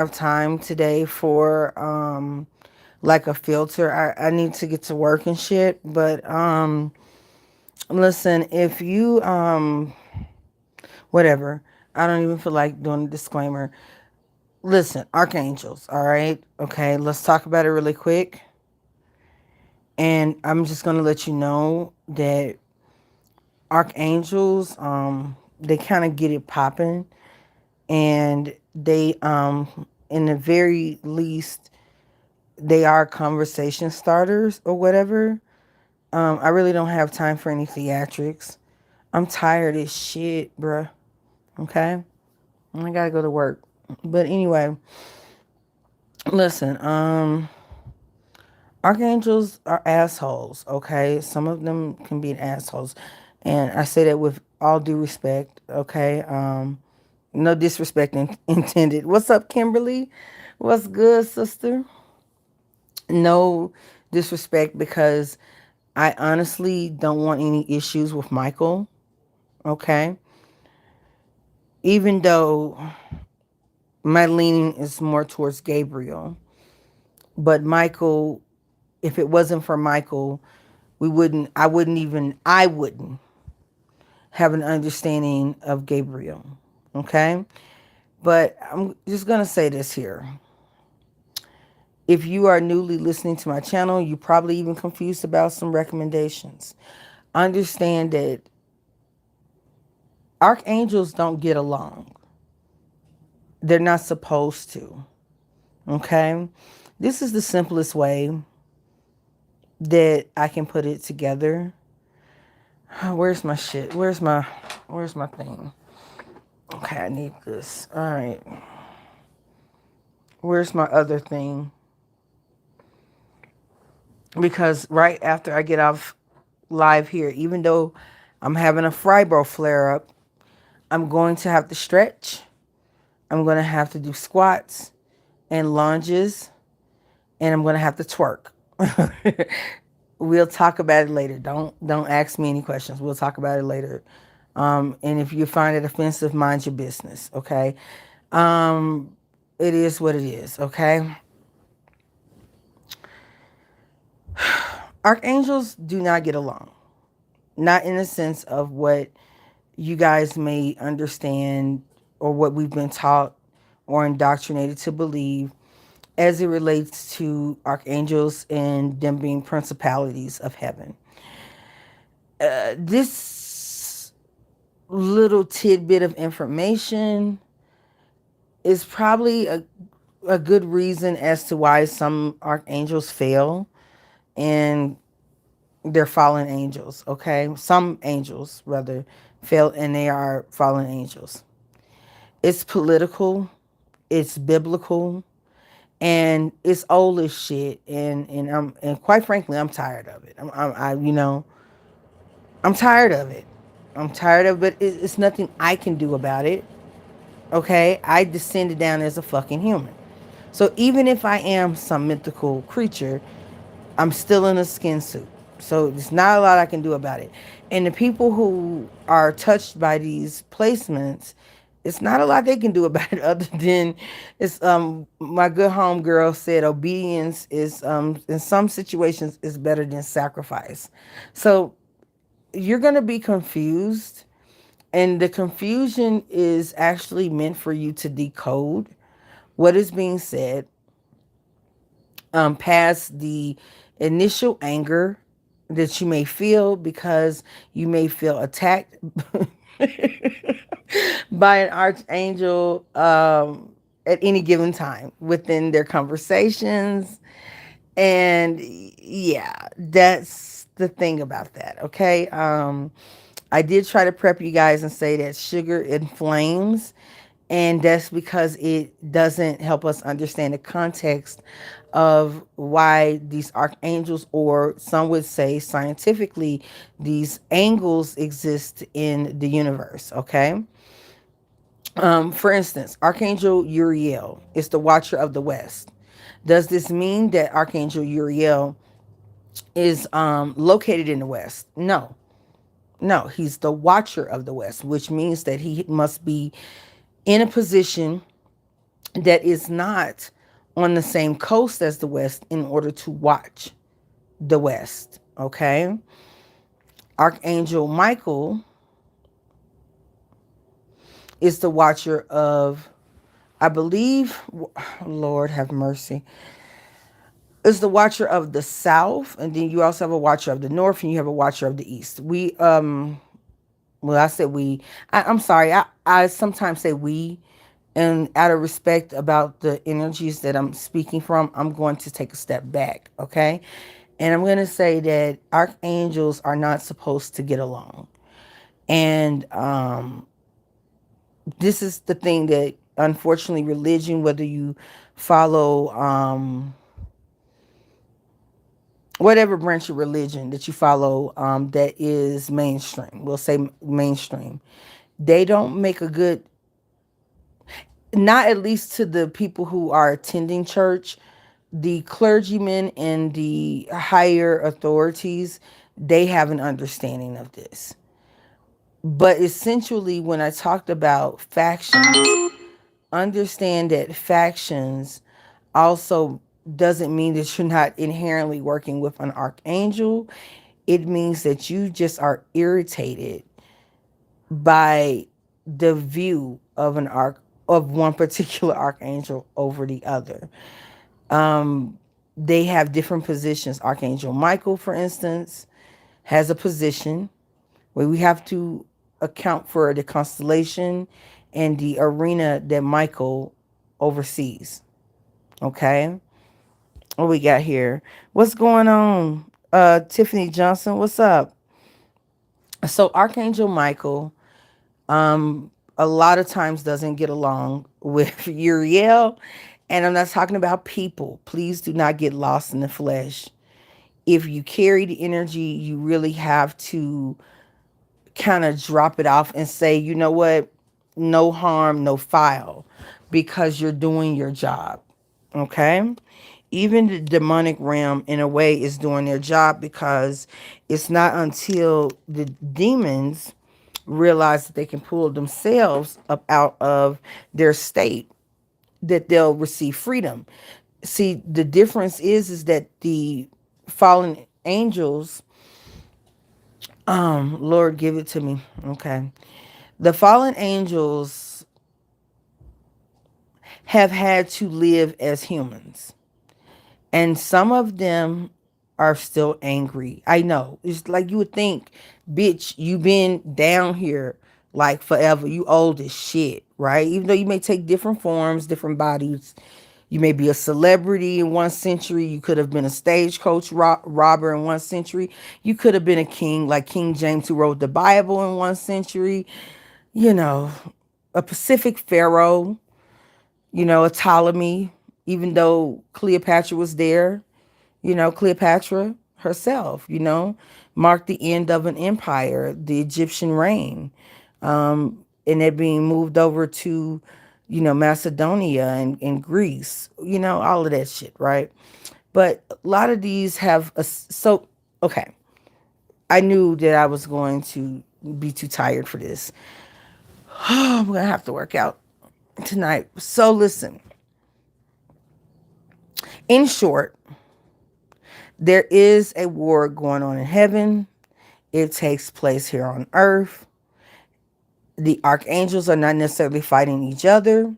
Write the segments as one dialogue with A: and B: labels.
A: have time today for like a filter. I need to get to work and shit. But listen, if you whatever. I don't even feel like doing a disclaimer. Listen, archangels, all right? Okay, let's talk about it really quick. And I'm just gonna let you know that archangels, they kind of get it popping, and they, in the very least, they are conversation starters or whatever. I really don't have time for any theatrics. I'm tired as shit, bruh. Okay, I gotta go to work. But anyway, listen, archangels are assholes, okay? Some of them can be assholes. And I say that with all due respect, okay? No disrespect intended. What's up, Kimberly? What's good, sister? No disrespect, because I honestly don't want any issues with Michael, okay? Even though my leaning is more towards Gabriel. But Michael, if it wasn't for Michael, I wouldn't have an understanding of Gabriel. Okay? But I'm just going to say this here. If you are newly listening to my channel, you're probably even confused about some recommendations. Understand that archangels don't get along. They're not supposed to. Okay? This is the simplest way that I can put it together. Where's my shit? Where's my thing? Okay, I need this. All right. Where's my other thing? Because right after I get off live here, even though I'm having a fibro flare up, I'm going to have to stretch. I'm going to have to do squats and lunges, and I'm going to have to twerk. We'll talk about it later. Don't ask me any questions. We'll talk about it later. And if you find it offensive, mind your business. Okay. It is what it is. Okay. Archangels do not get along. Not in the sense of what you guys may understand or what we've been taught or indoctrinated to believe as it relates to archangels and them being principalities of heaven. This little tidbit of information is probably a good reason as to why some archangels fail and they're fallen angels, okay? Some angels, rather, fail and they are fallen angels. It's political, it's biblical, and it's old as shit. And quite frankly, I'm tired of it. I'm tired of it. I'm tired of it. It's nothing I can do about it. Okay, I descended down as a fucking human. So even if I am some mythical creature, I'm still in a skin suit. So there's not a lot I can do about it. And the people who are touched by these placements, it's not a lot they can do about it other than it's my good homegirl said obedience is in some situations is better than sacrifice. So you're gonna be confused, and the confusion is actually meant for you to decode what is being said, past the initial anger that you may feel because you may feel attacked by an archangel at any given time within their conversations. And yeah, that's the thing about that. Okay. I did try to prep you guys and say that sugar inflames, and that's because it doesn't help us understand the context of why these archangels, or some would say scientifically, these angles exist in the universe. Okay. For instance, Archangel Uriel is the watcher of the West. Does this mean that Archangel Uriel is located in the West? No. No, he's the watcher of the West, which means that he must be in a position that is not on the same coast as the West in order to watch the West. Okay. Archangel Michael is the watcher of, I believe, Lord have mercy, is the watcher of the South, and then you also have a watcher of the North, and you have a watcher of the East. Well, I said we. I'm sorry. I sometimes say we, and out of respect about the energies that I'm speaking from, I'm going to take a step back, okay? And I'm going to say that archangels are not supposed to get along. And this is the thing that, unfortunately, religion, whether you follow whatever branch of religion that you follow, that is mainstream, we'll say mainstream, they don't make a good, not at least to the people who are attending church, the clergymen and the higher authorities, they have an understanding of this. But essentially, when I talked about factions, understand that factions also doesn't mean that you're not inherently working with an archangel. It means that you just are irritated by the view of an arc of one particular archangel over the other. They have different positions. Archangel Michael, for instance, has a position where we have to account for the constellation and the arena that Michael oversees. Okay? What we got here? What's going on? Tiffany Johnson, what's up? So Archangel Michael, a lot of times doesn't get along with Uriel. And I'm not talking about people. Please do not get lost in the flesh. If you carry the energy, you really have to kind of drop it off and say, you know what? No harm, no foul, because you're doing your job. Okay? Even the demonic realm, in a way, is doing their job, because it's not until the demons realize that they can pull themselves up out of their state that they'll receive freedom. See, the difference is that the fallen angels, Lord, give it to me. Okay. The fallen angels have had to live as humans, and some of them are still angry. I know. It's like you would think, bitch, you been down here like forever. You old as shit, right? Even though you may take different forms, different bodies. You may be a celebrity in one century. You could have been a stagecoach robber in one century. You could have been a king like King James, who wrote the Bible in one century. You know, a Pacific pharaoh, a Ptolemy, even though Cleopatra was there, Cleopatra herself, marked the end of an empire, the Egyptian reign, and it being moved over to, Macedonia and Greece, all of that shit, right? But a lot of these have okay, I knew that I was going to be too tired for this. I'm going to have to work out tonight. So listen, in short, there is a war going on in heaven. It takes place here on earth. The archangels are not necessarily fighting each other,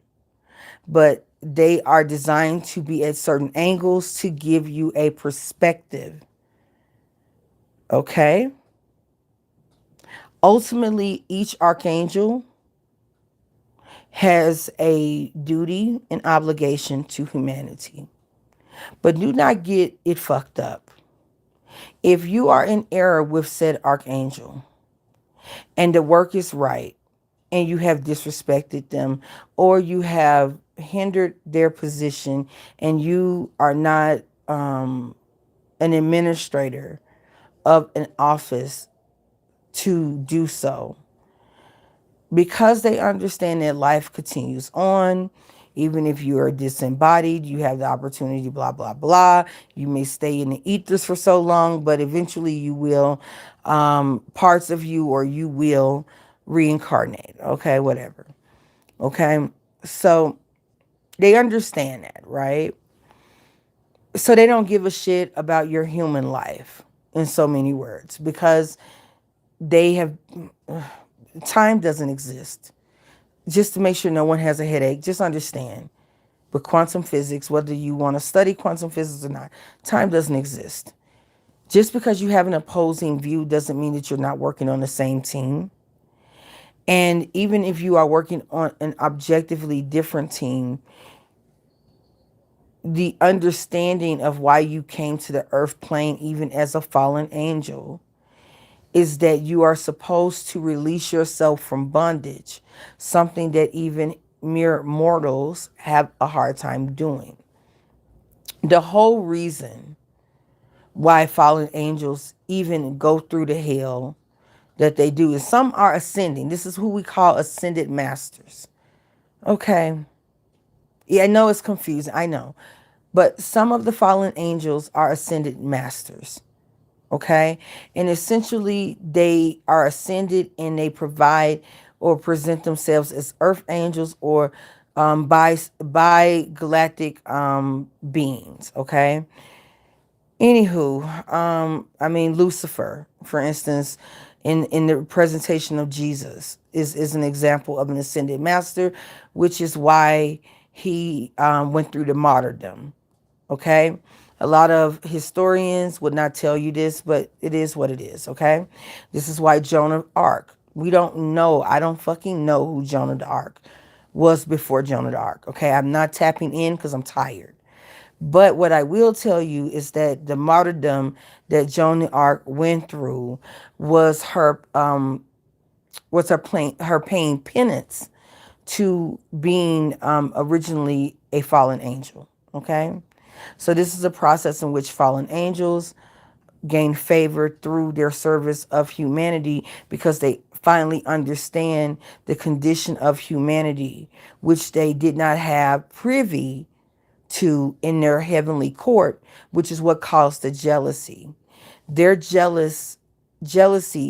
A: but they are designed to be at certain angles to give you a perspective. Okay? Ultimately, each archangel has a duty and obligation to humanity. But do not get it fucked up. If you are in error with said archangel and the work is right, and you have disrespected them, or you have hindered their position, and you are not an administrator of an office to do so, because they understand that life continues on. Even if you are disembodied, you have the opportunity, blah, blah, blah. You may stay in the ethers for so long, but eventually you will, parts of you, or you will reincarnate. Okay, whatever. Okay, so They understand that, right? So they don't give a shit about your human life, in so many words, because they have time doesn't exist. Just to make sure no one has a headache, just understand with quantum physics, whether you want to study quantum physics or not, time doesn't exist. Just because you have an opposing view doesn't mean that you're not working on the same team. And even if you are working on an objectively different team, the understanding of why you came to the earth plane, even as a fallen angel, is that you are supposed to release yourself from bondage, something that even mere mortals have a hard time doing. The whole reason why fallen angels even go through the hell that they do is some are ascending. This is who we call ascended masters. Okay. Yeah, I know it's confusing. I know. But some of the fallen angels are ascended masters. Okay. And essentially, they are ascended and they provide or present themselves as earth angels or by galactic beings. Okay. Anywho, I mean, Lucifer, for instance, in the presentation of Jesus, is an example of an ascended master, which is why he went through the martyrdom. Okay, a lot of historians would not tell you this, but it is what it is. Okay, this is why Joan of Arc. We don't know. I don't fucking know who Joan of the Arc was before Joan of the Arc. Okay, I'm not tapping in because I'm tired. But what I will tell you is that the martyrdom that Joan of Arc went through was her paying penance to being originally a fallen angel. Okay, so this is a process in which fallen angels gain favor through their service of humanity because they finally understand the condition of humanity, which they did not have privy to in their heavenly court, which is what caused the jealousy. Their jealousy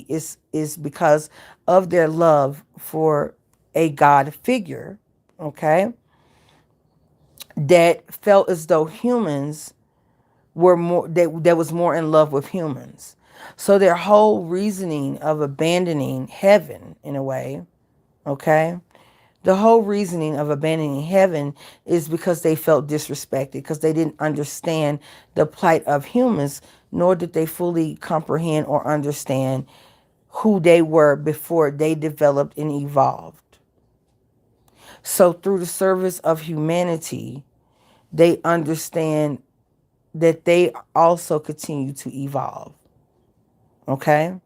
A: is because of their love for a God figure, okay, that felt as though humans were more that was more in love with humans. So their whole reasoning of abandoning heaven in a way, okay, the whole reasoning of abandoning heaven is because they felt disrespected, because they didn't understand the plight of humans, nor did they fully comprehend or understand who they were before they developed and evolved. So through the service of humanity, they understand that they also continue to evolve. Okay?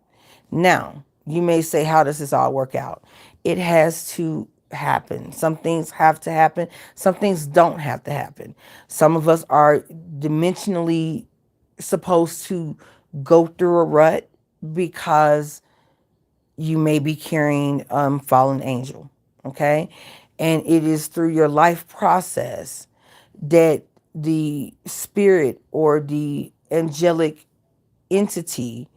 A: Now, you may say, how does this all work out? It has to happen. Some things have to happen. Some things don't have to happen. Some of us are dimensionally supposed to go through a rut because you may be carrying fallen angel. Okay? And it is through your life process that the spirit or the angelic entity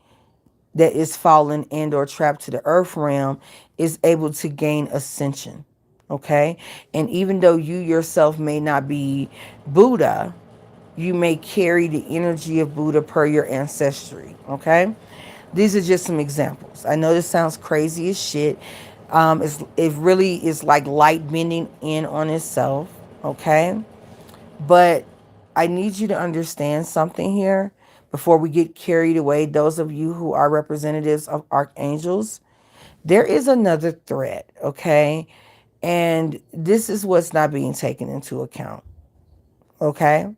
A: that is fallen and or trapped to the earth realm is able to gain ascension. Okay? And even though you yourself may not be Buddha, you may carry the energy of Buddha per your ancestry. Okay? These are just some examples. I know this sounds crazy as shit. It really is like light bending in on itself. Okay? But I need you to understand something here before we get carried away. Those of you who are representatives of archangels, there is another threat, okay? And this is what's not being taken into account, okay?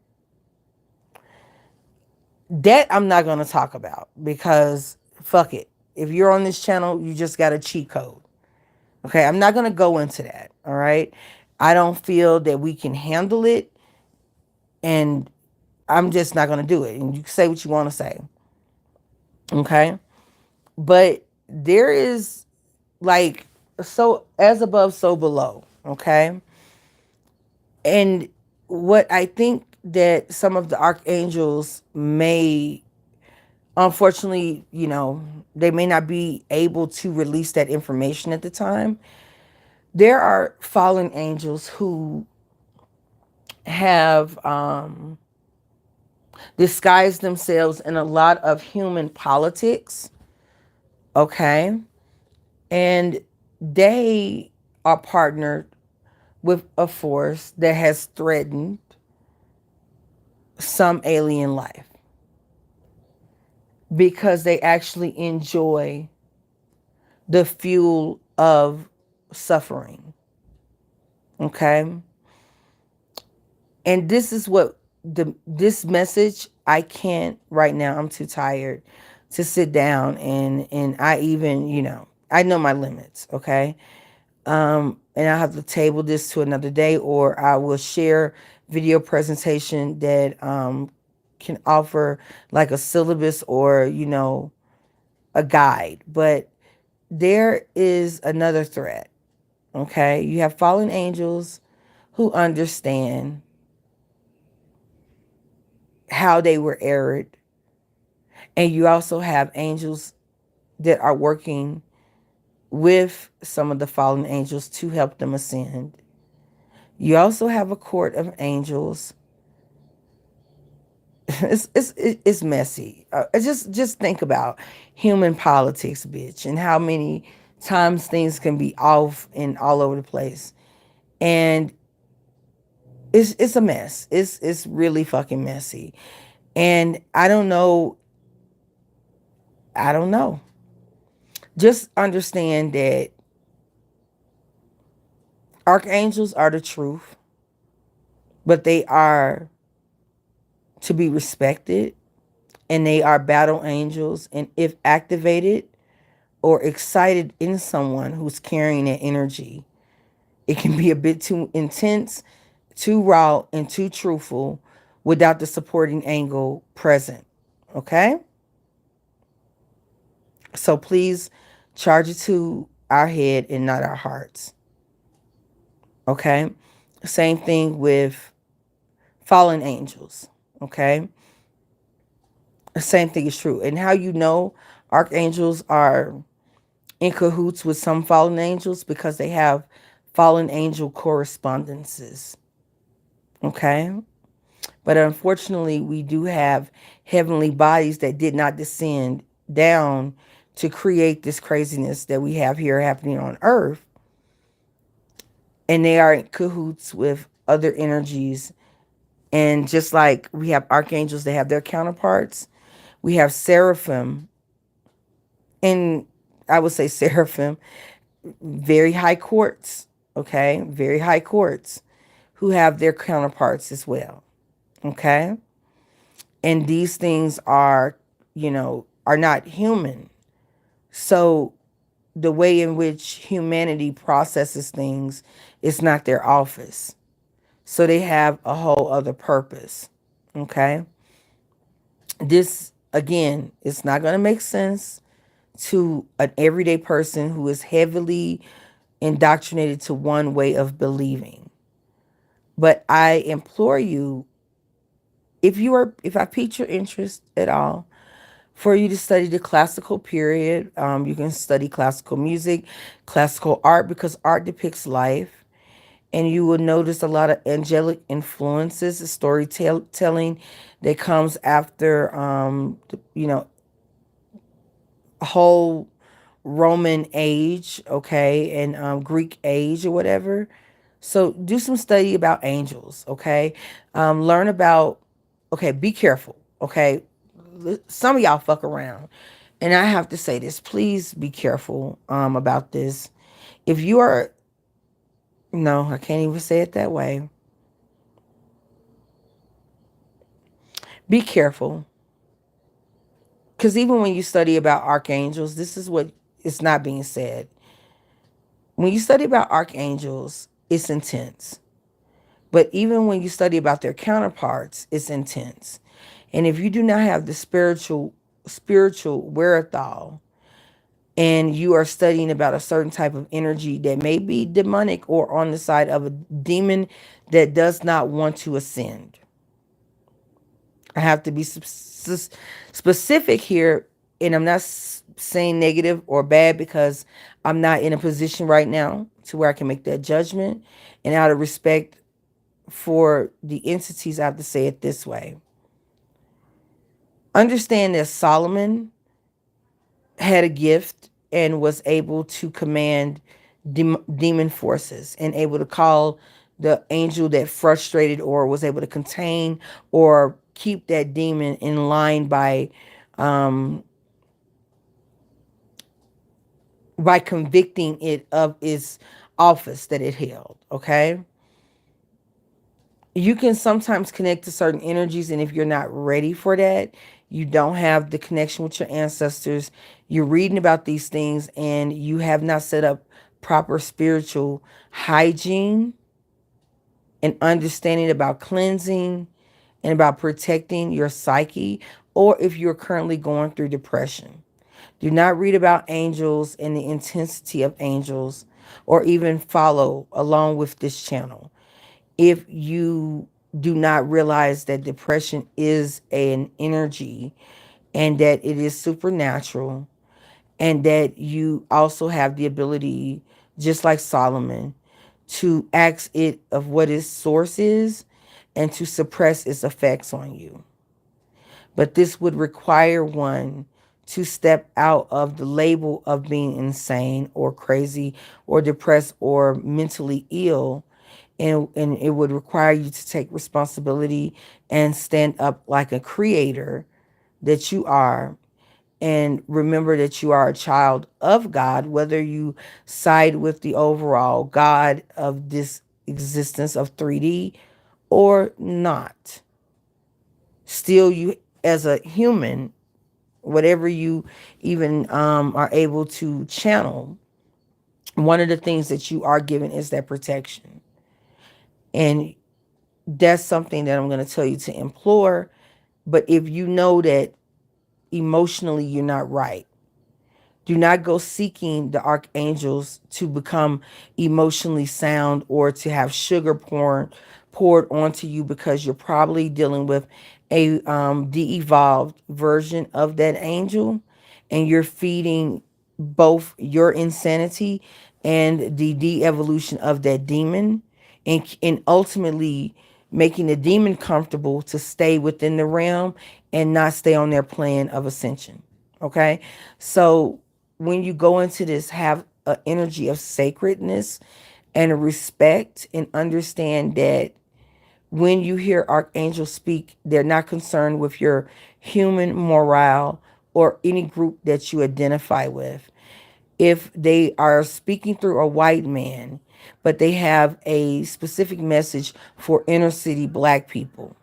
A: That I'm not going to talk about because fuck it. If you're on this channel, you just got a cheat code. Okay, I'm not going to go into that, all right? I don't feel that we can handle it, and I'm just not going to do it. And you can say what you want to say. Okay. But there is like, so as above, so below. Okay. And what I think that some of the archangels may, unfortunately, they may not be able to release that information at the time. There are fallen angels who have disguised themselves in a lot of human politics, okay? And they are partnered with a force that has threatened some alien life because they actually enjoy the fuel of suffering, okay? And this is what this message, I can't right now. I'm too tired to sit down and I even, I know my limits, okay? And I have to table this to another day, or I will share video presentation that can offer like a syllabus or, a guide. But there is another threat, okay? You have fallen angels who understand how they were erred. And you also have angels that are working with some of the fallen angels to help them ascend. You also have a court of angels. It's messy. Just think about human politics, bitch, and how many times things can be off and all over the place. And it's a mess. It's really fucking messy. And I don't know. I don't know. Just understand that archangels are the truth, but they are to be respected, and they are battle angels. And if activated or excited in someone who's carrying that energy, it can be a bit too intense, too raw, and too truthful without the supporting angle present. Okay? So please charge it to our head and not our hearts. Okay? Same thing with fallen angels. Okay? The same thing is true. And how you know archangels are in cahoots with some fallen angels, because they have fallen angel correspondences. Okay? But unfortunately, we do have heavenly bodies that did not descend down to create this craziness that we have here happening on earth. And they are in cahoots with other energies. And just like we have archangels that have their counterparts, we have seraphim. And I would say seraphim, very high courts, okay? Very high courts who have their counterparts as well, okay? And these things are, are not human. So the way in which humanity processes things is not their office. So they have a whole other purpose, okay? This, again, it's not going to make sense to an everyday person who is heavily indoctrinated to one way of believing. But I implore you, if I pique your interest at all, for you to study the classical period. You can study classical music, classical art, because art depicts life. And you will notice a lot of angelic influences, storytelling that comes after, a whole Roman age, okay, and Greek age or whatever. So do some study about angels, okay? Learn about, okay, be careful, okay? Some of y'all fuck around. And I have to say this, please be careful about this. If you are, no, I can't even say it that way. Be careful. Because even when you study about archangels, this is what is not being said. When you study about archangels, it's intense. But even when you study about their counterparts, it's intense. And if you do not have the spiritual wherewithal, and you are studying about a certain type of energy that may be demonic or on the side of a demon that does not want to ascend. I have to be specific here, and I'm not saying negative or bad, because I'm not in a position right now to where I can make that judgment. And out of respect for the entities, I have to say it this way. Understand that Solomon had a gift and was able to command demon forces and able to call the angel that frustrated or was able to contain or keep that demon in line um, by convicting it of its office that it held. Okay, you can sometimes connect to certain energies, and if you're not ready for that, you don't have the connection with your ancestors, you're reading about these things and you have not set up proper spiritual hygiene and understanding about cleansing and about protecting your psyche, or if you're currently going through depression, do not read about angels and the intensity of angels, or even follow along with this channel if you do not realize that depression is an energy and that it is supernatural, and that you also have the ability, just like Solomon, to ask it of what its source is and to suppress its effects on you. But this would require one to step out of the label of being insane or crazy or depressed or mentally ill, and it would require you to take responsibility and stand up like a creator that you are, and remember that you are a child of God, whether you side with the overall God of this existence of 3D or not. Still, you as a human, whatever you even are able to channel, one of the things that you are given is that protection. And that's something that I'm going to tell you to implore. But if you know that emotionally you're not right, do not go seeking the archangels to become emotionally sound or to have sugar poured onto you, because you're probably dealing with a de-evolved version of that angel, and you're feeding both your insanity and the de-evolution of that demon, and ultimately making the demon comfortable to stay within the realm and not stay on their plan of ascension. Okay, so when you go into this, have an energy of sacredness and a respect, and understand that when you hear archangels speak, they're not concerned with your human morale or any group that you identify with. If they are speaking through a white man, but they have a specific message for inner city black people,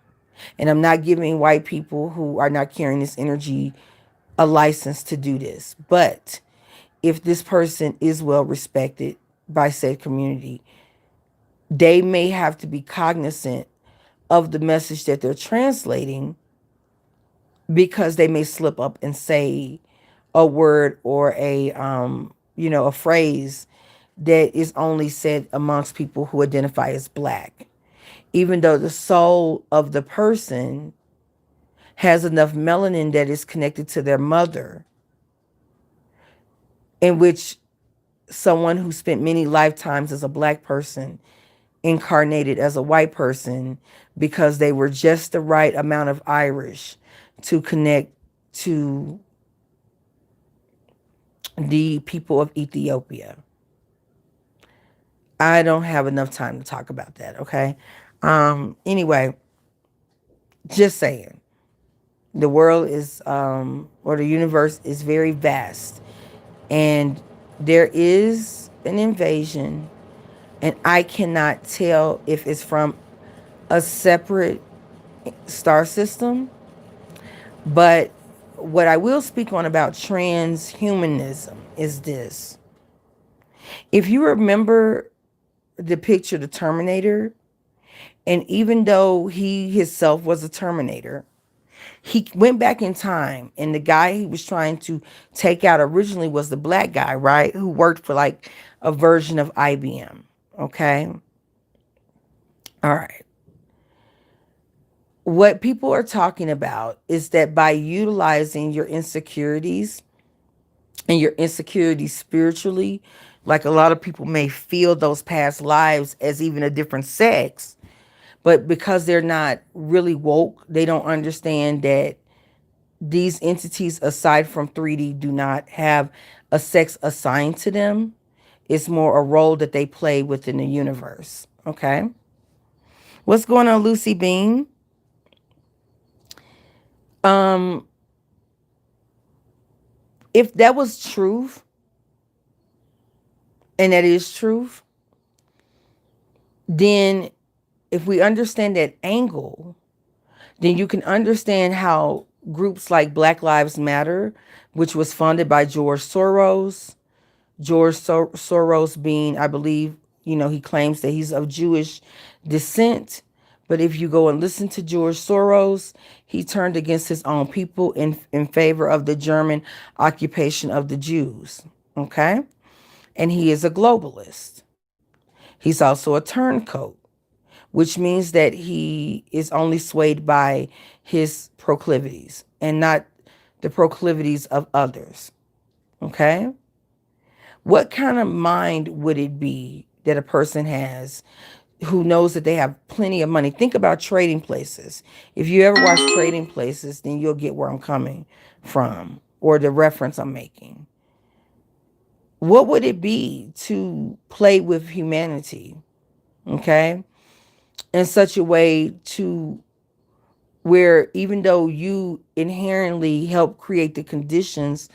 A: and I'm not giving white people who are not carrying this energy a license to do this, but if this person is well respected by said community, they may have to be cognizant of the message that they're translating, because they may slip up and say a word or a phrase that is only said amongst people who identify as black, even though the soul of the person has enough melanin that is connected to their mother, in which someone who spent many lifetimes as a black person incarnated as a white person, because they were just the right amount of Irish to connect to the people of Ethiopia. I don't have enough time to talk about that, okay? Anyway, just saying. The world is, or the universe is very vast. And there is an invasion, and I cannot tell if it's from a separate star system. But what I will speak on about transhumanism is this. If you remember the picture, the Terminator, and even though he himself was a Terminator, he went back in time, and the guy he was trying to take out originally was the black guy, right? Who worked for like a version of IBM. Okay. All right. What people are talking about is that by utilizing your insecurities and your insecurities spiritually, like a lot of people may feel those past lives as even a different sex, But because they're not really woke, they don't understand that these entities, aside from 3D, do not have a sex assigned to them. It's more a role that they play within the universe. Okay. What's going on, Lucy Bean? Um, if that was truth, and that is truth, then if we understand that angle, then you can understand how groups like Black Lives Matter, which was funded by George Soros being, I believe, he claims that he's of Jewish descent. But if you go and listen to George Soros, he turned against his own people in favor of the German occupation of the Jews. Okay? And he is a globalist. He's also a turncoat, which means that he is only swayed by his proclivities and not the proclivities of others. Okay? What kind of mind would it be that a person has who knows that they have plenty of money? Think about Trading Places. If you ever watch Trading Places, then you'll get where I'm coming from or the reference I'm making. What would it be to play with humanity, okay, in such a way to where even though you inherently help create the conditions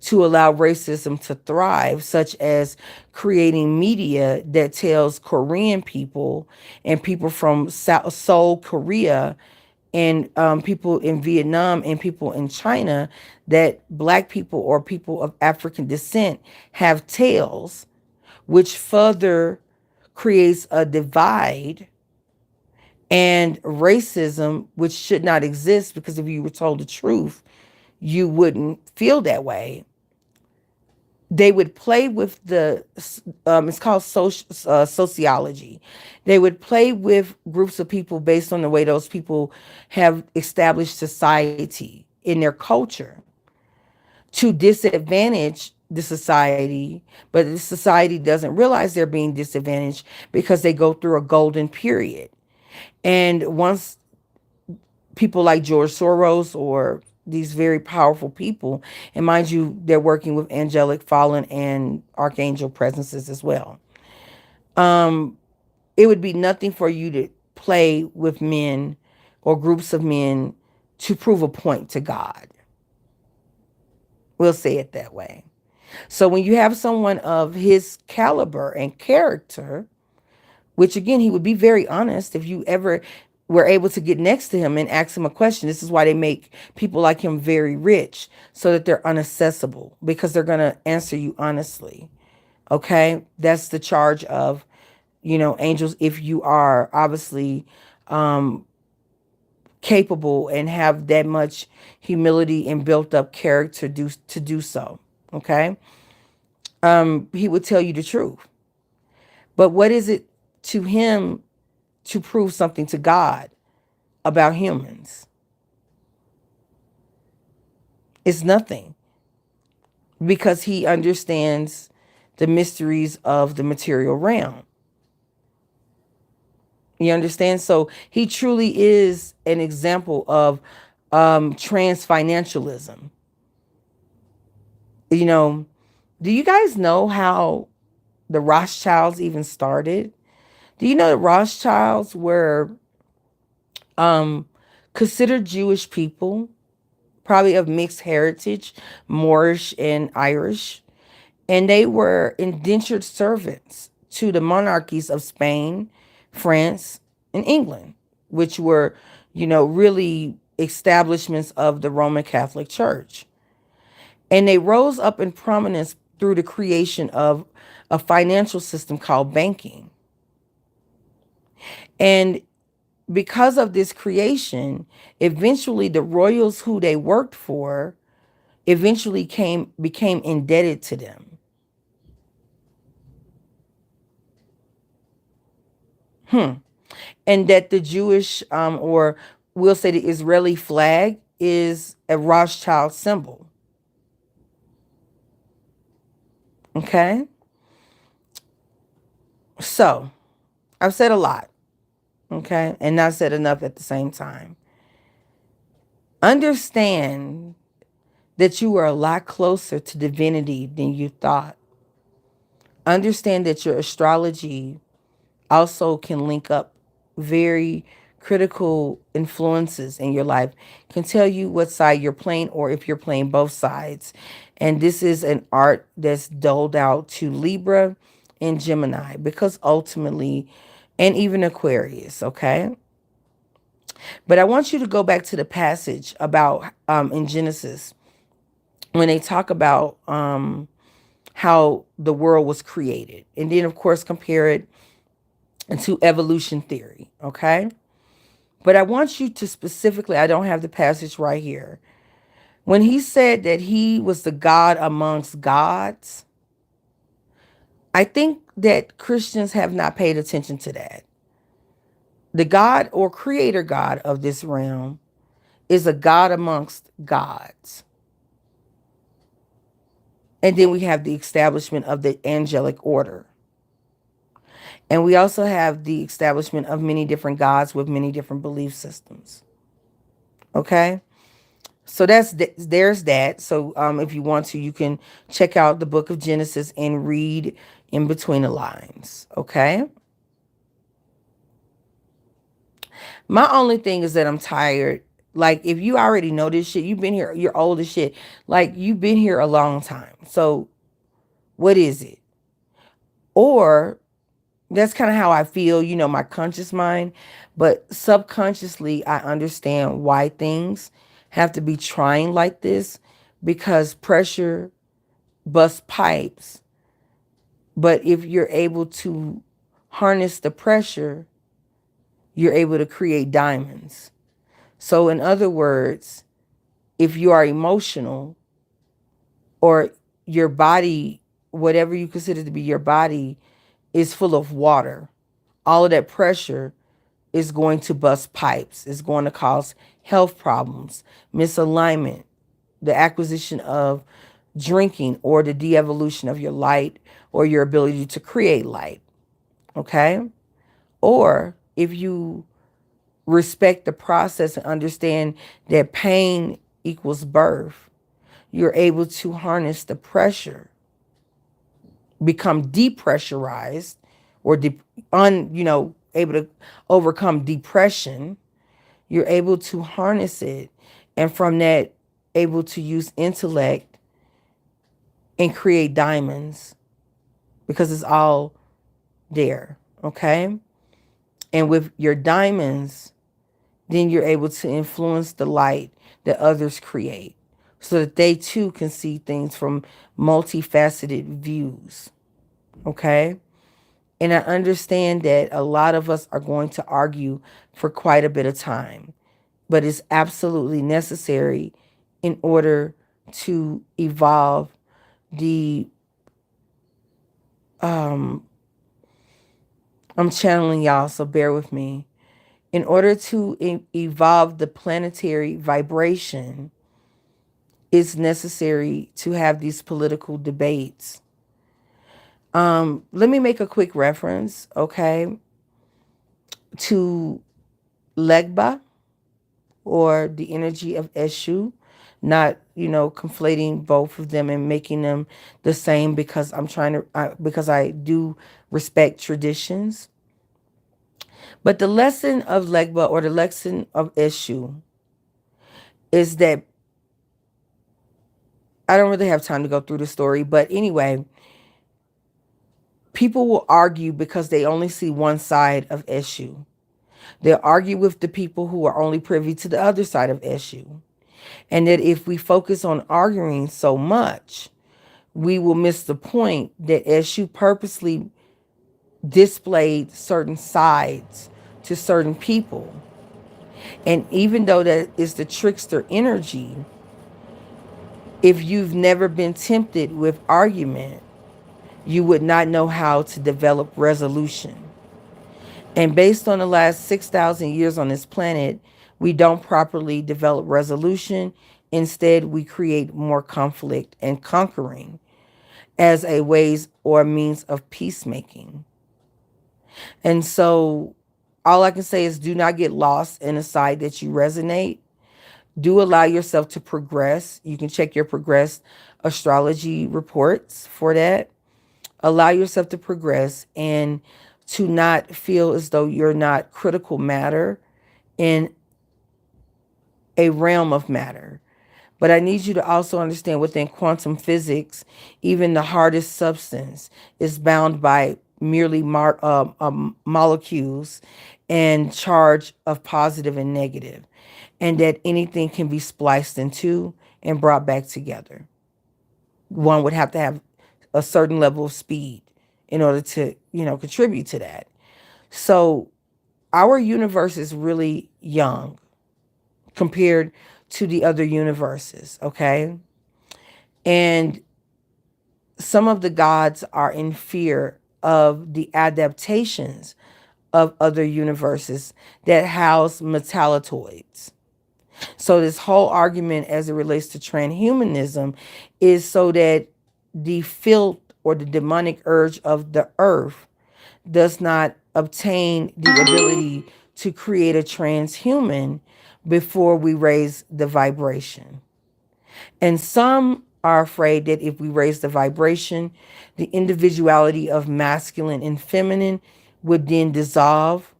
A: to allow racism to thrive, such as creating media that tells Korean people and people from Seoul, Korea, and people in Vietnam and people in China that black people or people of African descent have tails, which further creates a divide and racism, which should not exist, because if you were told the truth, you wouldn't feel that way. They would play with it's called sociology. They would play with groups of people based on the way those people have established society in their culture to disadvantage the society, but the society doesn't realize they're being disadvantaged because they go through a golden period. And once people like George Soros or these very powerful people, and mind you, they're working with angelic fallen and archangel presences as well. It would be nothing for you to play with men or groups of men to prove a point to God. We'll say it that way. So when you have someone of his caliber and character, which again, he would be very honest if you ever were able to get next to him and ask him a question. This is why they make people like him very rich, so that they're unaccessible, because they're going to answer you honestly. Okay? That's the charge of, angels, if you are obviously capable and have that much humility and built up character to do so. Okay? He would tell you the truth. But what is it to him to prove something to God about humans? It's nothing, because he understands the mysteries of the material realm. You understand? So he truly is an example of transfinancialism. Do you guys know how the Rothschilds even started? Do you know the Rothschilds were um, considered Jewish people, probably of mixed heritage, Moorish and Irish, and they were indentured servants to the monarchies of Spain, France, and England, which were, really establishments of the Roman Catholic Church. And they rose up in prominence through the creation of a financial system called banking. And because of this creation, eventually the royals who they worked for eventually became indebted to them. And that the Jewish, or we'll say the Israeli flag, is a Rothschild symbol. Okay? So, I've said a lot. Okay? And not said enough at the same time. Understand that you are a lot closer to divinity than you thought. Understand that your astrology also can link up very critical influences in your life, can tell you what side you're playing or if you're playing both sides. And this is an art that's doled out to Libra and Gemini, because ultimately, and even Aquarius, okay? But I want you to go back to the passage about in Genesis when they talk about how the world was created, and then of course compare it to evolution theory, okay? But I want you to specifically, I don't have the passage right here. When he said that he was the God amongst gods, I think that Christians have not paid attention to that. The God or creator God of this realm is a God amongst gods. And then we have the establishment of the angelic order. And we also have the establishment of many different gods with many different belief systems. Okay? So there's that. So if you want to, you can check out the book of Genesis and read in between the lines. Okay? My only thing is that I'm tired. Like, if you already know this shit, you've been here, you're old as shit. Like, you've been here a long time. So what is it? Or that's kind of how I feel, my conscious mind. But subconsciously, I understand why things have to be trying like this, because pressure busts pipes. But if you're able to harness the pressure, you're able to create diamonds. So in other words, if you are emotional, or your body, whatever you consider to be your body, is full of water, all of that pressure is going to bust pipes. It's going to cause health problems, misalignment, the acquisition of drinking, or the de-evolution of your light or your ability to create light. Okay? Or if you respect the process and understand that pain equals birth, you're able to harness the pressure, become depressurized, or able to overcome depression. You're able to harness it, and from that, able to use intellect and create diamonds, because it's all there. Okay? And with your diamonds, then you're able to influence the light that others create, so that they too can see things from multifaceted views. Okay? And I understand that a lot of us are going to argue for quite a bit of time, but it's absolutely necessary in order to evolve the, I'm channeling y'all, so bear with me. In order to evolve the planetary vibration, it's necessary to have these political debates. Let me make a quick reference, okay, to Legba, or the energy of Eshu, not, conflating both of them and making them the same, because because I do respect traditions. But the lesson of Legba, or the lesson of Eshu, is that I don't really have time to go through the story, but anyway, people will argue because they only see one side of Eshu. They'll argue with the people who are only privy to the other side of Eshu. And that if we focus on arguing so much, we will miss the point that Eshu purposely displayed certain sides to certain people. And even though that is the trickster energy, if you've never been tempted with argument, you would not know how to develop resolution. And based on the last 6,000 years on this planet, we don't properly develop resolution. Instead, we create more conflict and conquering as a ways or means of peacemaking. And so All I can say is do not get lost in a side that you resonate. Do allow yourself to progress. You can check your progress astrology reports for that. Allow yourself to progress and to not feel as though you're not critical matter in a realm of matter. But I need you to also understand within quantum physics, even the hardest substance is bound by merely molecules and charge of positive and negative, and that anything can be spliced in two and brought back together. One would have to have a certain level of speed in order to, contribute to that. So our universe is really young compared to the other universes, okay? And some of the gods are in fear of the adaptations of other universes that house metalloids. So this whole argument as it relates to transhumanism is so that the filth or the demonic urge of the earth does not obtain the ability to create a transhuman before we raise the vibration. And some are afraid that if we raise the vibration, the individuality of masculine and feminine would then dissolve,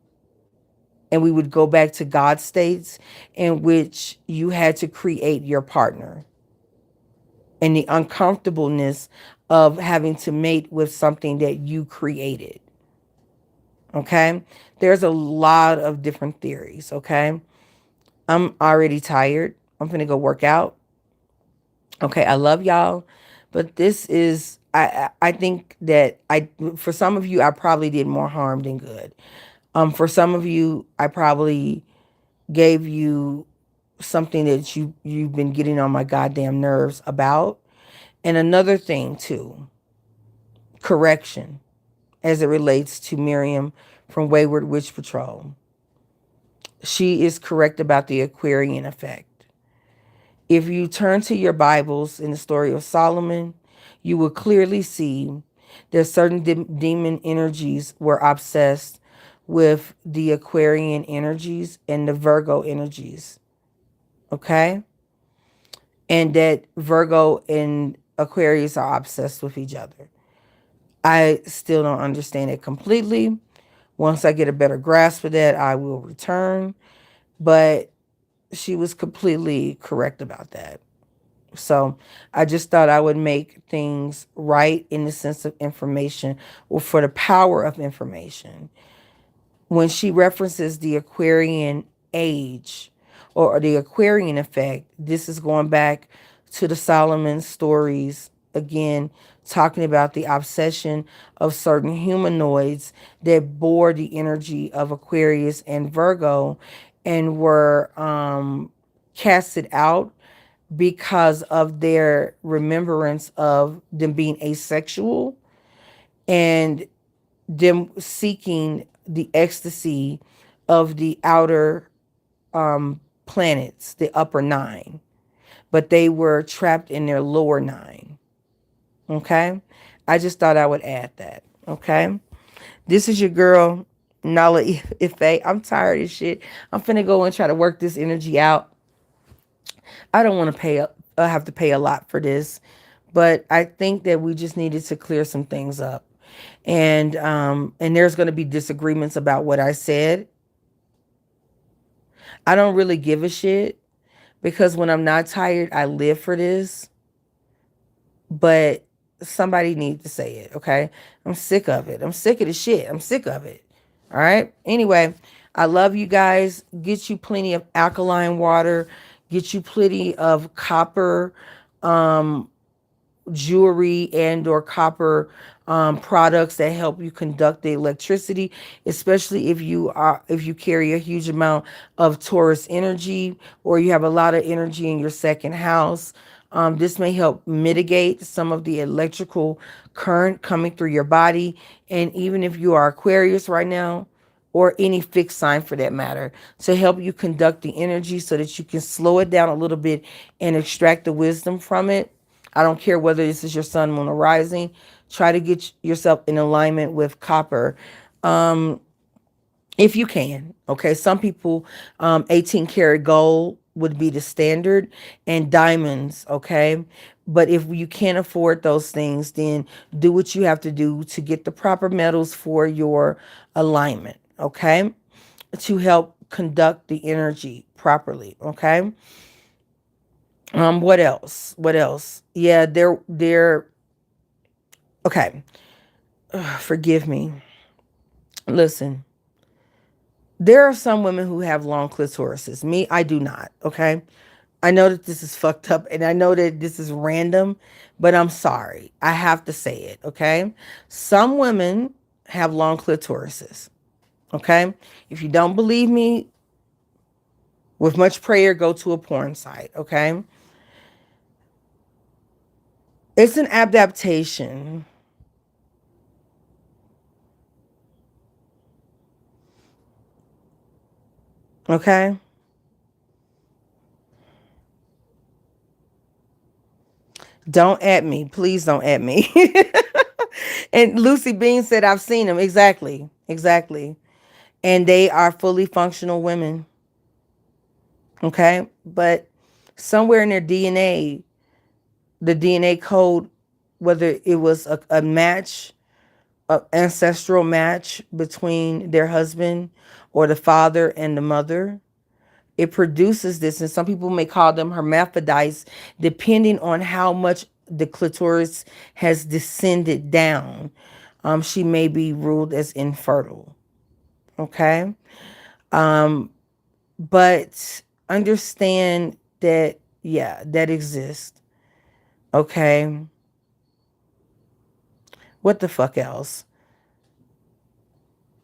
A: and we would go back to God states in which you had to create your partner, and the uncomfortableness of having to mate with something that you created. Okay? There's a lot of different theories, okay? I'm already tired. I'm going to go work out. Okay, I love y'all, but this is I think that for some of you I probably did more harm than good. For some of you I probably gave you something that you've been getting on my goddamn nerves about. And another thing too, correction as it relates to Miriam from Wayward Witch Patrol. She is correct about the Aquarian effect. If you turn to your Bibles in the story of Solomon, you will clearly see that certain demon energies were obsessed with the Aquarian energies and the Virgo energies. Okay? And that Virgo and Aquarius are obsessed with each other. I still don't understand it completely. Once I get a better grasp of that, I will return. But she was completely correct about that. So I just thought I would make things right in the sense of information, or for the power of information. When she references the Aquarian age or the Aquarian effect, this is going back to the Solomon stories again, talking about the obsession of certain humanoids that bore the energy of Aquarius and Virgo and were casted out because of their remembrance of them being asexual and them seeking the ecstasy of the outer planets, the upper nine, but they were trapped in their lower nine. Okay? I just thought I would add that. Okay? This is your girl, Nala-Ife. I'm tired of shit. I'm finna go and try to work this energy out. I don't want to have to pay a lot for this, but I think that we just needed to clear some things up. And there's going to be disagreements about what I said. I don't really give a shit because when I'm not tired, I live for this. But somebody needs to say it, okay? I'm sick of it. I'm sick of the shit. I'm sick of it. All right? Anyway, I love you guys. Get you plenty of alkaline water. Get you plenty of copper jewelry and or copper products that help you conduct the electricity, especially if you carry a huge amount of Taurus energy or you have a lot of energy in your second house. This may help mitigate some of the electrical current coming through your body. And even if you are Aquarius right now, or any fixed sign for that matter, to help you conduct the energy so that you can slow it down a little bit and extract the wisdom from it. I don't care whether this is your sun, moon, or rising. Try to get yourself in alignment with copper. if you can. Okay, some people, 18 karat gold would be the standard, and diamonds. Okay, but if you can't afford those things, then do what you have to do to get the proper metals for your alignment. Okay, to help conduct the energy properly. Okay. What else? What else? Yeah, they're okay. Forgive me. Listen, there are some women who have long clitorises. Me, I do not. Okay. I know that this is fucked up and I know that this is random, but I'm sorry. I have to say it. Okay. Some women have long clitorises. Okay. If you don't believe me, with much prayer, go to a porn site. Okay. It's an adaptation. Okay. Don't at me. Please don't at me. And Lucy Bean said, I've seen them. Exactly. Exactly. And they are fully functional women. Okay. But somewhere in their DNA, the DNA code, whether it was a match, an ancestral match between their husband or the father and the mother, it produces this. And some people may call them hermaphrodites, depending on how much the clitoris has descended down. She may be ruled as infertile. Okay. Um, but understand that, yeah, that exists. Okay. What the fuck else?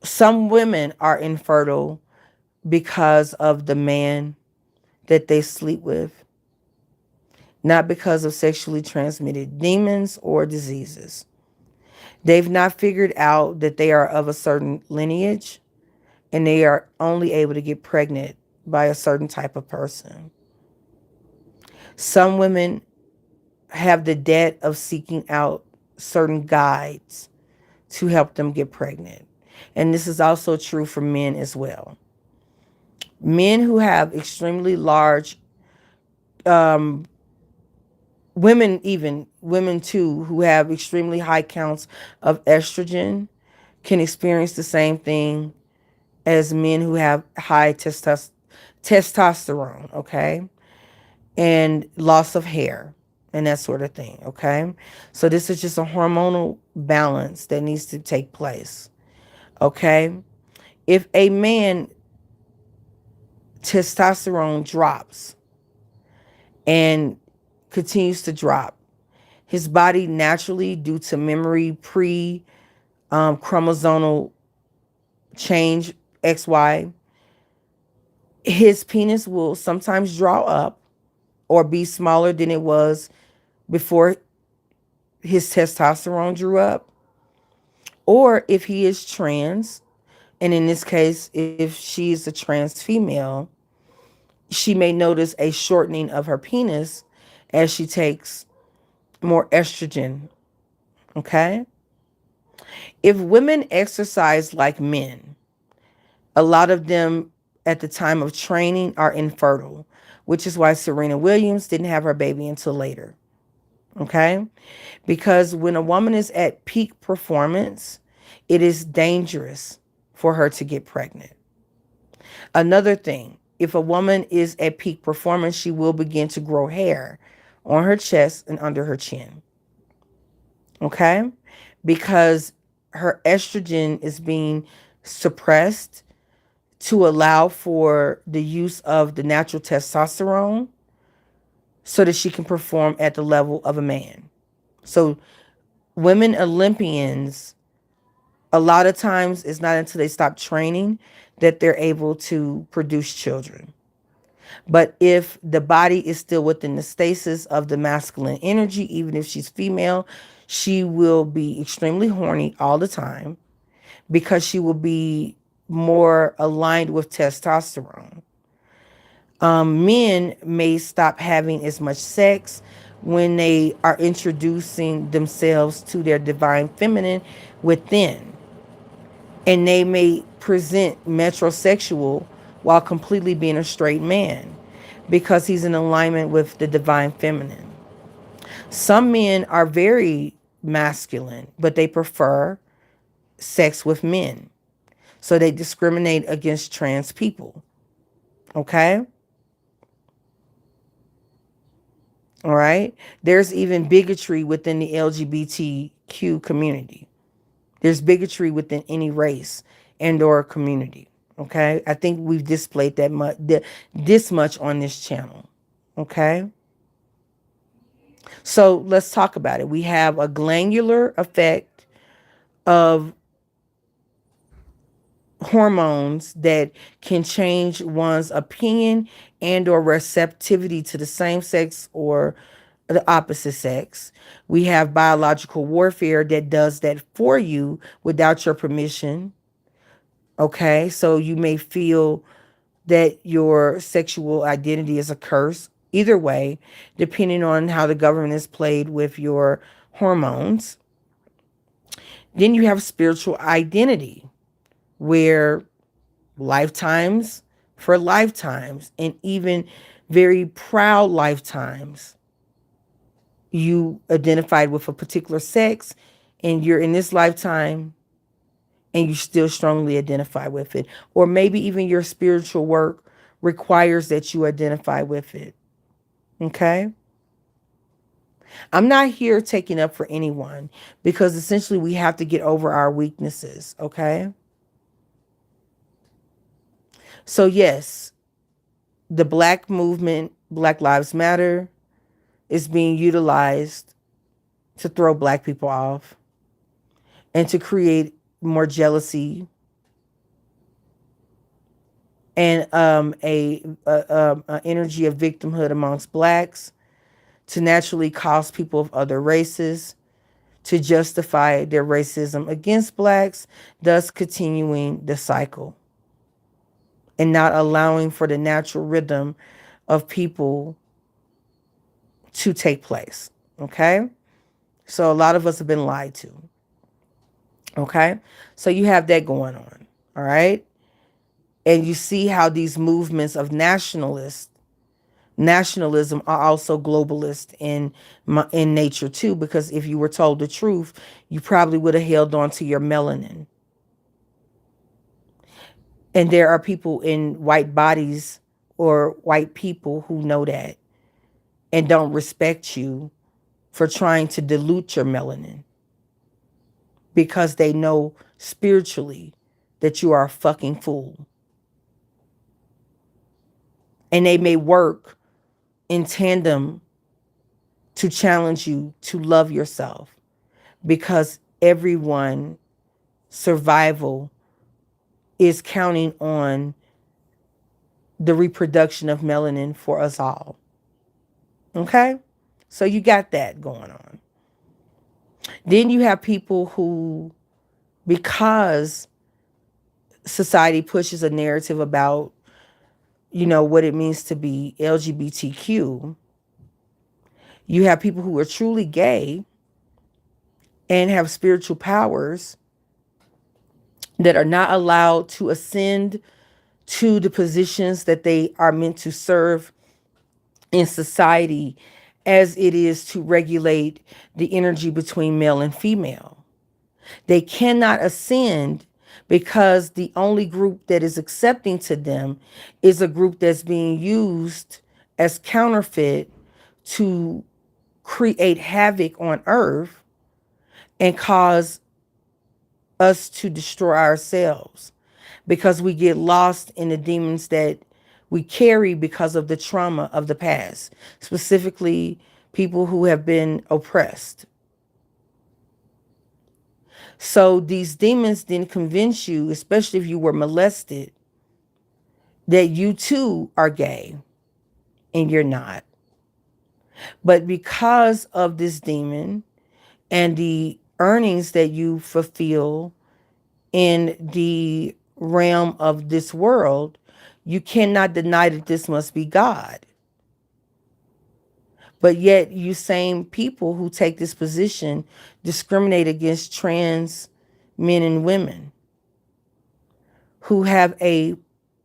A: Some women are infertile because of the man that they sleep with, not because of sexually transmitted demons or diseases. They've not figured out that they are of a certain lineage and they are only able to get pregnant by a certain type of person. Some women have the debt of seeking out certain guides to help them get pregnant. And this is also true for men as well. Men who have extremely large, um, women, even women too, who have extremely high counts of estrogen can experience the same thing as men who have high testosterone, okay? And loss of hair and that sort of thing, okay? So this is just a hormonal balance that needs to take place, okay? If a man testosterone drops and continues to drop, his body naturally, due to memory pre chromosomal change XY, his penis will sometimes draw up or be smaller than it was before his testosterone drew up. Or if he is trans, and in this case, if she is a trans female, she may notice a shortening of her penis as she takes more estrogen. Okay? If women exercise like men, a lot of them at the time of training are infertile, which is why Serena Williams didn't have her baby until later. Okay? Because when a woman is at peak performance, it is dangerous for her to get pregnant. Another thing, if a woman is at peak performance, she will begin to grow hair on her chest and under her chin. Okay? Because her estrogen is being suppressed to allow for the use of the natural testosterone so that she can perform at the level of a man. So, women Olympians, a lot of times it's not until they stop training that they're able to produce children. But if the body is still within the stasis of the masculine energy, even if she's female, she will be extremely horny all the time because she will be more aligned with testosterone. Men may stop having as much sex when they are introducing themselves to their divine feminine within. And they may present metrosexual while completely being a straight man because he's in alignment with the divine feminine. Some men are very masculine, but they prefer sex with men. So they discriminate against trans people. Okay? All right? There's even bigotry within the LGBTQ community. There's bigotry within any race and or community. Okay? I think we've displayed this much on this channel. Okay? So let's talk about it. We have a glandular effect of hormones that can change one's opinion and or receptivity to the same sex or the opposite sex. We have biological warfare that does that for you without your permission. Okay, so you may feel that your sexual identity is a curse. Either way, depending on how the government has played with your hormones. Then you have spiritual identity, where lifetimes for lifetimes, and even very proud lifetimes, you identified with a particular sex, and you're in this lifetime and you still strongly identify with it. Or maybe even your spiritual work requires that you identify with it. Okay? I'm not here taking up for anyone, because essentially we have to get over our weaknesses. Okay? So yes, the Black movement, Black Lives Matter, is being utilized to throw Black people off and to create more jealousy and a energy of victimhood amongst Blacks, to naturally cause people of other races to justify their racism against Blacks, thus continuing the cycle and not allowing for the natural rhythm of people to take place. Okay? So a lot of us have been lied to. Okay? So you have that going on. All right? And you see how these movements of nationalism are also globalist in nature too, because if you were told the truth, you probably would have held on to your melanin. And there are people in white bodies or white people who know that and don't respect you for trying to dilute your melanin, because they know spiritually that you are a fucking fool. And they may work in tandem to challenge you to love yourself, because everyone's survival is counting on the reproduction of melanin for us all. Okay? So you got that going on. Then you have people who, because society pushes a narrative about, what it means to be LGBTQ, you have people who are truly gay and have spiritual powers that are not allowed to ascend to the positions that they are meant to serve in society, as it is to regulate the energy between male and female. They cannot ascend because the only group that is accepting to them is a group that's being used as counterfeit to create havoc on earth and cause us to destroy ourselves, because we get lost in the demons that we carry because of the trauma of the past, specifically people who have been oppressed. So these demons then convince you, especially if you were molested, that you too are gay, and you're not. But because of this demon and the earnings that you fulfill in the realm of this world, you cannot deny that this must be God. But yet you same people who take this position discriminate against trans men and women who have a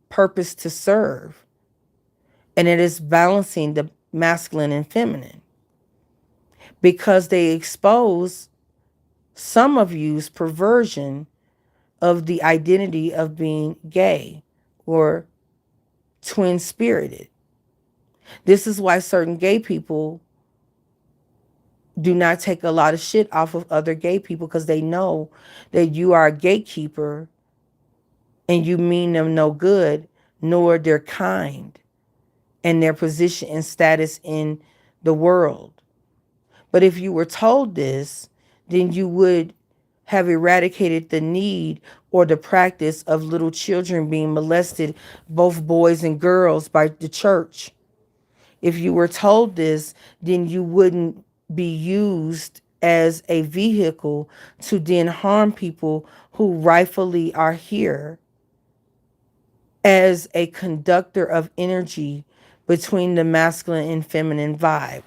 A: purpose to serve, and it is balancing the masculine and feminine, because they expose some of you's perversion of the identity of being gay or twin spirited. This is why certain gay people do not take a lot of shit off of other gay people, because they know that you are a gatekeeper and you mean them no good, nor they're kind and their position and status in the world. But if you were told this, then you would have eradicated the need or the practice of little children being molested, both boys and girls, by the church. If you were told this, then you wouldn't be used as a vehicle to then harm people who rightfully are here as a conductor of energy between the masculine and feminine vibe.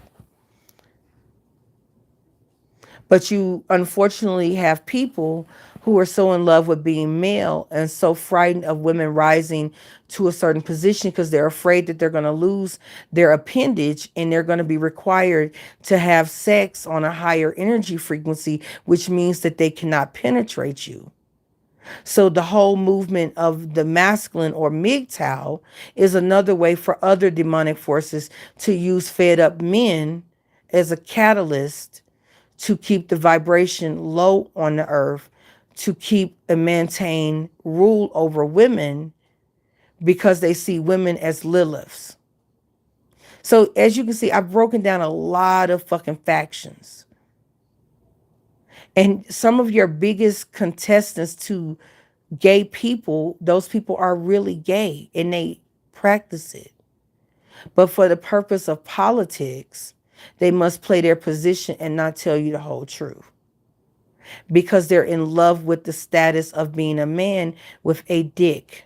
A: But you unfortunately have people who are so in love with being male and so frightened of women rising to a certain position because they're afraid that they're going to lose their appendage and they're going to be required to have sex on a higher energy frequency, which means that they cannot penetrate you. So the whole movement of the masculine or MGTOW is another way for other demonic forces to use fed up men as a catalyst to keep the vibration low on the earth, to keep and maintain rule over women, because they see women as Liliths. So as you can see, I've broken down a lot of fucking factions. And some of your biggest contestants to gay people, those people are really gay and they practice it. But for the purpose of politics, they must play their position and not tell you the whole truth, because they're in love with the status of being a man with a dick.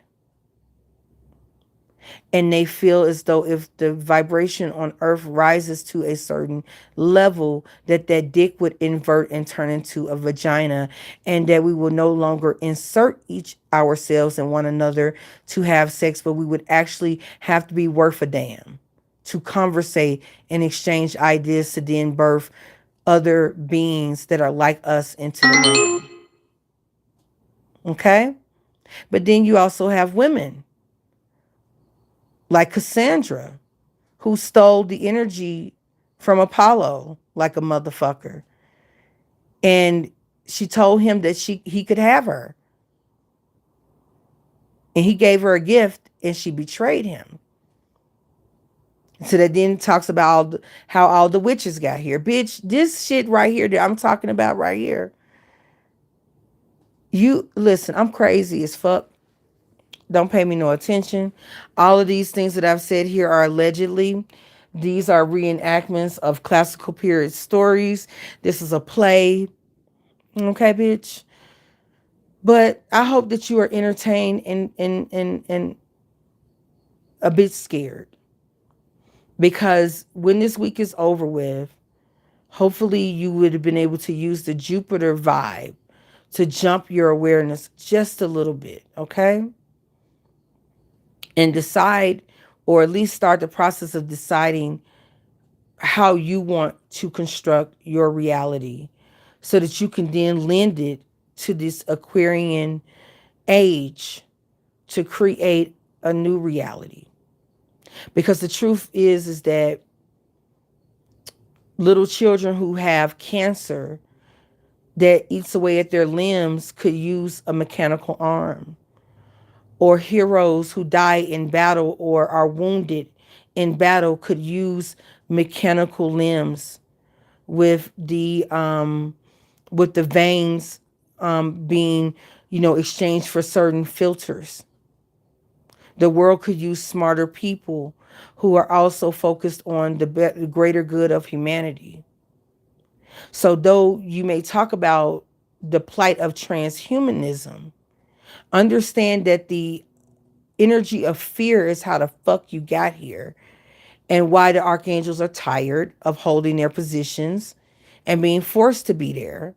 A: And they feel as though if the vibration on earth rises to a certain level, that that dick would invert and turn into a vagina, and that we will no longer insert each ourselves in one another to have sex, but we would actually have to be worth a damn to conversate and exchange ideas to then birth other beings that are like us into the world. Okay? But then you also have women like Cassandra, who stole the energy from Apollo like a motherfucker. And she told him that he could have her. And he gave her a gift and she betrayed him. So that then talks about how all the witches got here. Bitch, this shit right here that I'm talking about right here. You listen, I'm crazy as fuck. Don't pay me no attention. All of these things that I've said here are allegedly. These are reenactments of classical period stories. This is a play. Okay, bitch. But I hope that you are entertained and a bit scared. Because when this week is over with, hopefully you would have been able to use the Jupiter vibe to jump your awareness just a little bit, okay? And decide, or at least start the process of deciding how you want to construct your reality so that you can then lend it to this Aquarian age to create a new reality. Because the truth is that little children who have cancer that eats away at their limbs could use a mechanical arm, or heroes who die in battle or are wounded in battle could use mechanical limbs with the veins being, exchanged for certain filters. The world could use smarter people who are also focused on the greater good of humanity. So though you may talk about the plight of transhumanism, understand that the energy of fear is how the fuck you got here, and why the archangels are tired of holding their positions and being forced to be there,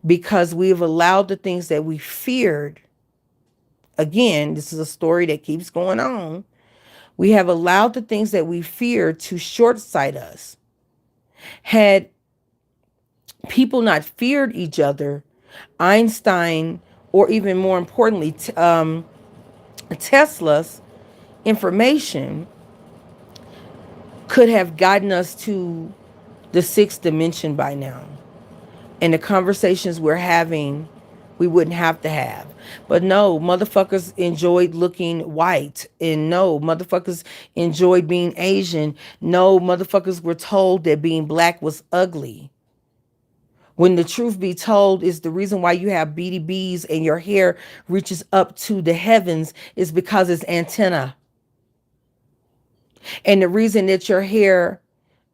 A: because we've allowed the things that we feared Again, this is a story that keeps going on. We have allowed the things that we fear to short sight us. Had people not feared each other, Einstein, or even more importantly, Tesla's information could have gotten us to the sixth dimension by now. And the conversations we're having, we wouldn't have to have. But no, motherfuckers enjoyed looking white. And no, motherfuckers enjoyed being Asian. No, motherfuckers were told that being black was ugly. When the truth be told is the reason why you have BDBs and your hair reaches up to the heavens is because it's antenna. And the reason that your hair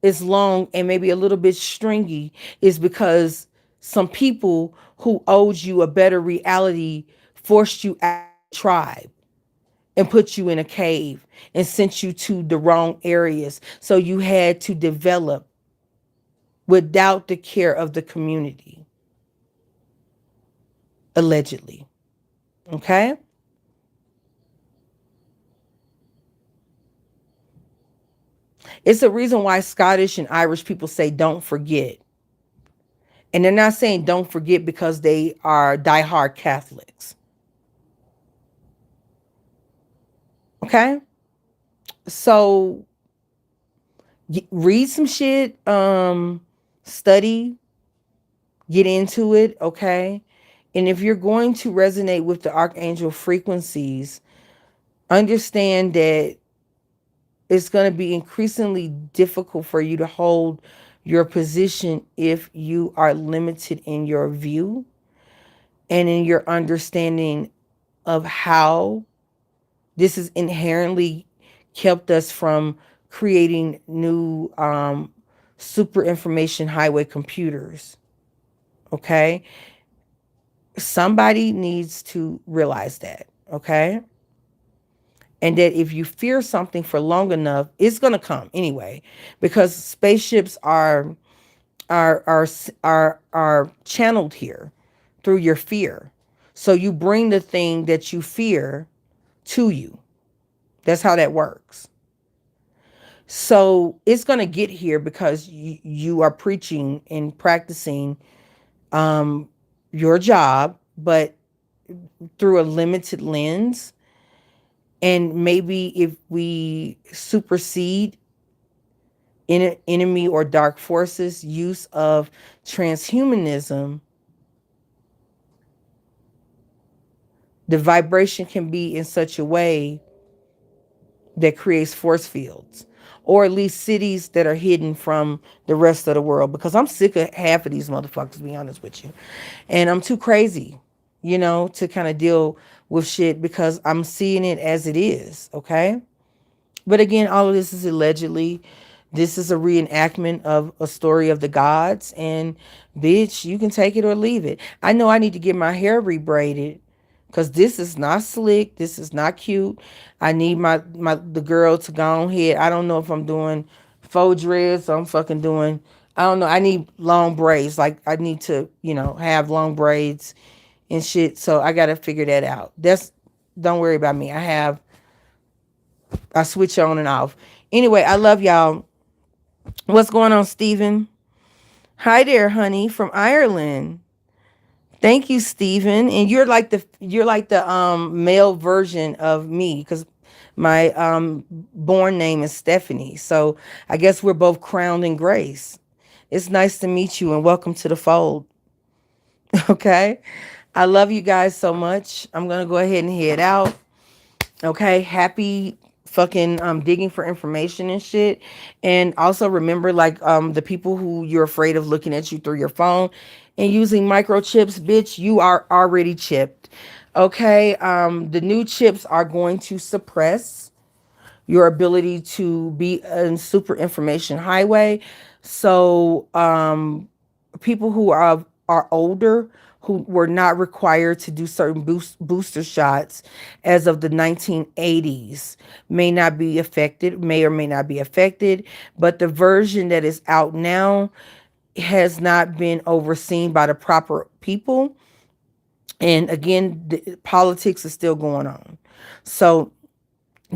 A: is long and maybe a little bit stringy is because some people who owed you a better reality forced you out of the tribe and put you in a cave and sent you to the wrong areas. So you had to develop without the care of the community, allegedly. Okay? It's a reason why Scottish and Irish people say don't forget. And they're not saying don't forget because they are diehard Catholics. Okay? So read some shit, study, get into it, okay? And if you're going to resonate with the archangel frequencies, understand that it's going to be increasingly difficult for you to hold your position if you are limited in your view and in your understanding of how this has inherently kept us from creating new super information highway computers. Okay? Somebody needs to realize that. Okay? And that if you fear something for long enough, it's going to come anyway, because spaceships are channeled here through your fear. So you bring the thing that you fear to you. That's how that works. So it's going to get here because you are preaching and practicing your job, but through a limited lens. And maybe if we supersede enemy or dark forces use of transhumanism, the vibration can be in such a way that creates force fields, or at least cities that are hidden from the rest of the world. Because I'm sick of half of these motherfuckers, to be honest with you. And I'm too crazy, to kind of deal with shit because I'm seeing it as it is, okay? But again, all of this is allegedly. This is a reenactment of a story of the gods. And bitch, you can take it or leave it. I know I need to get my hair rebraided because this is not slick. This is not cute. I need the girl to go ahead. I don't know if I'm doing faux dreads or I'm fucking doing, I don't know. I need long braids. Like I need to, have long braids and shit. So I got to figure that out. Don't worry about me. I switch on and off. Anyway, I love y'all. What's going on, Stephen? Hi there, honey, from Ireland. Thank you, Stephen. And you're like the male version of me because my born name is Stephanie. So I guess we're both crowned in grace. It's nice to meet you and welcome to the fold. Okay? I love you guys so much. I'm gonna go ahead and head out. Okay, happy fucking digging for information and shit. And also remember, like, the people who you're afraid of looking at you through your phone and using microchips, bitch, you are already chipped. Okay, the new chips are going to suppress your ability to be in super information highway. So people who are older, who were not required to do certain booster shots as of the 1980s, may not be affected, may or may not be affected. But the version that is out now has not been overseen by the proper people. And again, politics is still going on. So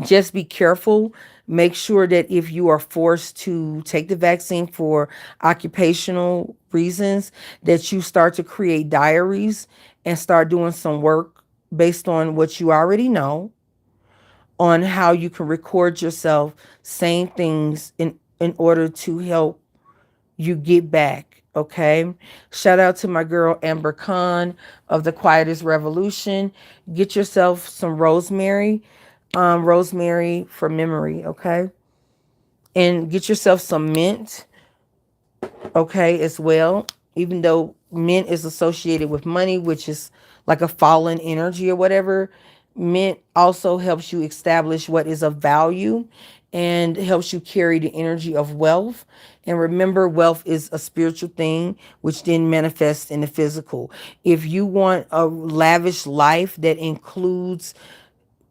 A: just be careful. Make sure that if you are forced to take the vaccine for occupational reasons, that you start to create diaries and start doing some work based on what you already know on how you can record yourself saying things in order to help you get back. Okay. Shout out to my girl Amber Khan of the Quietest Revolution. Get yourself some rosemary, rosemary for memory. Okay. And get yourself some mint, okay, as well. Even though mint is associated with money, which is like a fallen energy or whatever, mint also helps you establish what is of value and helps you carry the energy of wealth. And remember, wealth is a spiritual thing, which then manifests in the physical. If you want a lavish life that includes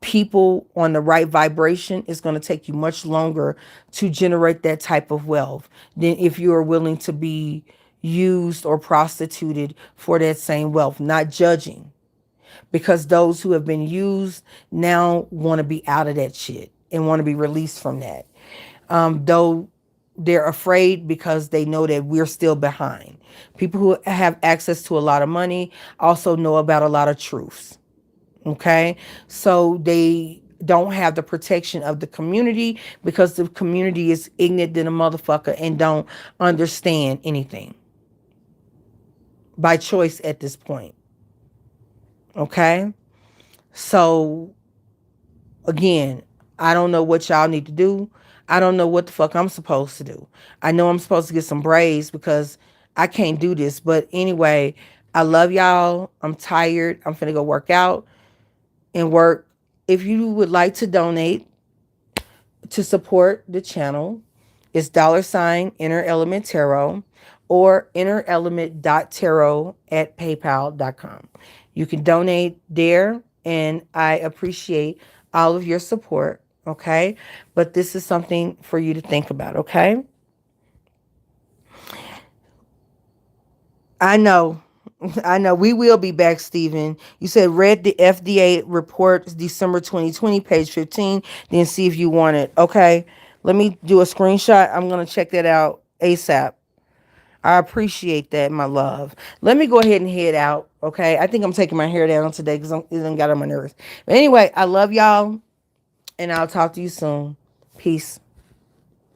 A: people on the right vibration, it's going to take you much longer to generate that type of wealth than if you are willing to be used or prostituted for that same wealth. Not judging, because those who have been used now want to be out of that shit and want to be released from that. Though they're afraid because they know that we're still behind. People who have access to a lot of money also know about a lot of truths. Okay. So they don't have the protection of the community because the community is ignorant than a motherfucker and don't understand anything by choice at this point. Okay. So again, I don't know what y'all need to do. I don't know what the fuck I'm supposed to do. I know I'm supposed to get some braids because I can't do this. But anyway, I love y'all. I'm tired. I'm finna go work out and work. If you would like to donate to support the channel, it's $ Inner Element Tarot or Innerelement.tarot at paypal.com. You can donate there, and I appreciate all of your support. Okay. But this is something for you to think about. Okay. I know. I know. We will be back, Stephen. You said read the FDA report, December 2020, page 15, then see if you want it. Okay. Let me do a screenshot. I'm going to check that out ASAP. I appreciate that, my love. Let me go ahead and head out. Okay. I think I'm taking my hair down today because it done got on my nerves. But anyway, I love y'all, and I'll talk to you soon. Peace.